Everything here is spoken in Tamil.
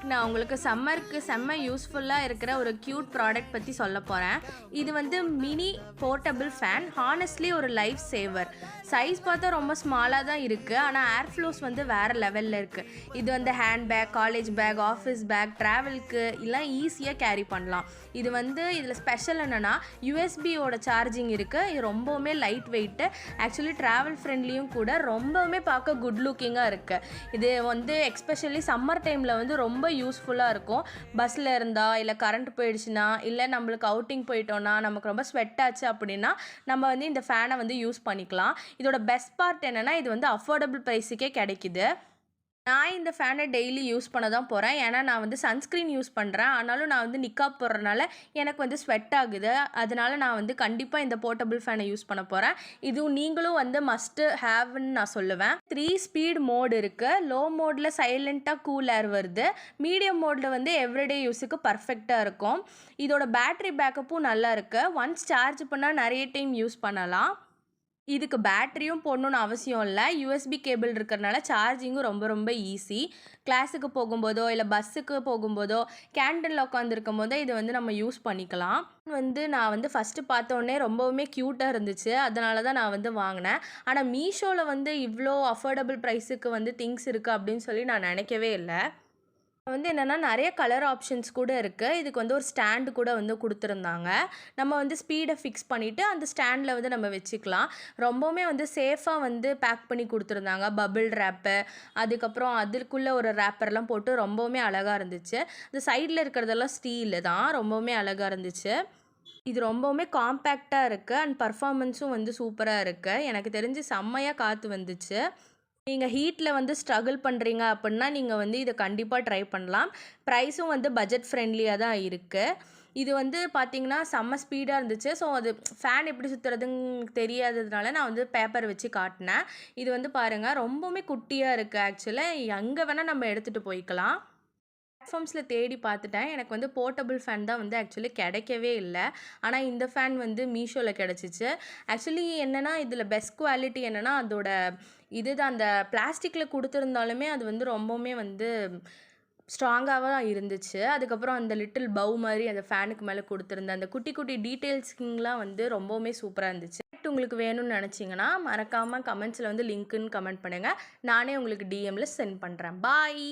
நான் உங்களுக்கு சம்மருக்கு செம்ம யூஸ்ஃபுல்லாக இருக்கிற ஒரு க்யூட் ப்ராடக்ட் பற்றி சொல்ல போகிறேன். இது வந்து மினி போர்ட்டபிள் ஃபேன். ஹானஸ்ட்லி ஒரு லைஃப் சேவர். சைஸ் பார்த்தா ரொம்ப ஸ்மாலாக தான் இருக்குது, ஆனால் ஏர் ஃப்ளோஸ் வந்து வேறு லெவலில் இருக்குது. இது வந்து hand bag, college bag, office bag, ட்ராவலுக்கு எல்லாம் ஈஸியாக கேரி பண்ணலாம். இது வந்து இதில் ஸ்பெஷல் என்னென்னா யூஎஸ்பியோட சார்ஜிங் இருக்குது. இது ரொம்பவுமே லைட் வெயிட்டு, ஆக்சுவலி ட்ராவல் ஃப்ரெண்ட்லியும் கூட, ரொம்பவுமே பார்க்க குட் லுக்கிங்காக இருக்குது. இது வந்து எக்ஸ்பெஷலி சம்மர் டைமில் வந்து ரொம்ப யூஸ்ஃபுல்லாக இருக்கும். பஸ்ஸில் இருந்தால், இல்லை கரண்ட் போயிடுச்சுன்னா, இல்லை நம்மளுக்கு அவுட்டிங் போயிட்டோன்னா, நமக்கு ரொம்ப ஸ்வெட் ஆச்சு அப்படின்னா நம்ம வந்து இந்த ஃபேனை வந்து யூஸ் பண்ணிக்கலாம். இதோட பெஸ்ட் பார்ட் என்னென்னா இது வந்து அஃபோர்டபுள் ப்ரைஸுக்கே கிடைக்குது. நான் இந்த ஃபேனை டெய்லி யூஸ் பண்ண தான் போகிறேன். ஏன்னா நான் வந்து சன்ஸ்க்ரீன் யூஸ் பண்ணுறேன். ஆனாலும் நான் வந்து நிக்காப் போடுறதுனால எனக்கு வந்து ஸ்வெட் ஆகுது. அதனால நான் வந்து கண்டிப்பாக இந்த போர்ட்டபிள் ஃபேனை யூஸ் பண்ண போகிறேன். இதுவும் நீங்களும் வந்து மஸ்ட்டு ஹேவ்ன்னு நான் சொல்லுவேன். 3 ஸ்பீட் மோட் இருக்குது. லோ மோடில் சைலண்ட்டாக கூல் ஏர் வருது. மீடியம் மோடில் வந்து எவ்ரிடே யூஸுக்கு பர்ஃபெக்டாக இருக்கும். இதோட பேட்ரி பேக்கப்பும் நல்லா இருக்குது. ஒன்ஸ் சார்ஜ் பண்ணால் நிறைய டைம் யூஸ் பண்ணலாம். இதுக்கு பேட்டரியும் போடணுன்னு அவசியம் இல்லை. யூஎஸ்பி கேபிள் இருக்கிறனால சார்ஜிங்கும் ரொம்ப ரொம்ப ஈஸி. கிளாஸுக்கு போகும்போதோ, இல்லை பஸ்ஸுக்கு போகும்போதோ, கேண்டீனில் உட்காந்துருக்கும் போதோ இது வந்து நம்ம யூஸ் பண்ணிக்கலாம். நான் வந்து ஃபஸ்ட்டு பார்த்தோன்னே ரொம்பவுமே க்யூட்டாக இருந்துச்சு. அதனால தான் நான் வந்து வாங்கினேன். ஆனால் மீஷோவில் வந்து இவ்வளோ அஃபோர்டபுள் ப்ரைஸுக்கு வந்து திங்ஸ் இருக்குது அப்படின்னு சொல்லி நான் நினைக்கவே இல்லை. வந்து என்னென்னா நிறைய கலர் ஆப்ஷன்ஸ் கூட இருக்குது. இதுக்கு வந்து ஒரு ஸ்டாண்டு கூட வந்து கொடுத்துருந்தாங்க. நம்ம வந்து ஸ்பீடை ஃபிக்ஸ் பண்ணிவிட்டு அந்த ஸ்டாண்டில் வந்து நம்ம வச்சுக்கலாம். ரொம்பவுமே வந்து சேஃபாக வந்து பேக் பண்ணி கொடுத்துருந்தாங்க. பபிள் ரேப்பு, அதுக்கப்புறம் அதுக்குள்ளே ஒரு ரேப்பர்லாம் போட்டு ரொம்பவுமே அழகாக இருந்துச்சு. இந்த சைடில் இருக்கிறதெல்லாம் ஸ்டீலு தான், ரொம்பவுமே அழகாக இருந்துச்சு. இது ரொம்பவுமே காம்பேக்டாக இருக்குது அண்ட் பர்ஃபார்மன்ஸும் வந்து சூப்பராக இருக்குது. எனக்கு தெரிஞ்சு செம்மையாக காற்று வந்துச்சு. நீங்கள் ஹீட்டில் வந்து ஸ்ட்ரகிள் பண்ணுறீங்க அப்படின்னா நீங்கள் வந்து இதை கண்டிப்பாக ட்ரை பண்ணலாம். ப்ரைஸும் வந்து பட்ஜெட் ஃப்ரெண்ட்லியாக தான் இருக்குது. இது வந்து பார்த்திங்கன்னா செம்ம ஸ்பீடாக இருந்துச்சு. ஸோ அது ஃபேன் எப்படி சுற்றுறதுன்னு தெரியாததுனால நான் வந்து பேப்பர் வச்சு காட்டினேன். இது வந்து பாருங்கள் ரொம்பவுமே குட்டியாக இருக்குது. ஆக்சுவலாக எங்கே வேணால் நம்ம எடுத்துகிட்டு போய்க்கலாம். பிளாட்ஃபார்ம்ஸில் தேடி பார்த்துட்டேன். எனக்கு வந்து போர்ட்டபிள் ஃபேன் தான் வந்து ஆக்சுவலி கிடைக்கவே இல்லை. ஆனால் இந்த ஃபேன் வந்து மீஷோவில் கிடச்சிச்சு. ஆக்சுவலி என்னென்னா இதில் பெஸ்ட் குவாலிட்டி என்னென்னா அதோட இதுதான், அந்த பிளாஸ்டிக்கில் கொடுத்துருந்தாலுமே அது வந்து ரொம்பவுமே வந்து ஸ்ட்ராங்காக தான் இருந்துச்சு. அதுக்கப்புறம் அந்த லிட்டில் பவ் மாதிரி அந்த ஃபேனுக்கு மேலே கொடுத்துருந்த அந்த குட்டி குட்டி டீட்டெயில்ஸிங்லாம் வந்து ரொம்பவுமே சூப்பராக இருந்துச்சு. உங்களுக்கு வேணும்னு நினச்சிங்கன்னா மறக்காமல் கமெண்ட்ஸில் வந்து லிங்க்குன்னு கமெண்ட் பண்ணுங்கள். நானே உங்களுக்கு டிஎம்மில் சென்ட் பண்ணுறேன். பாய்.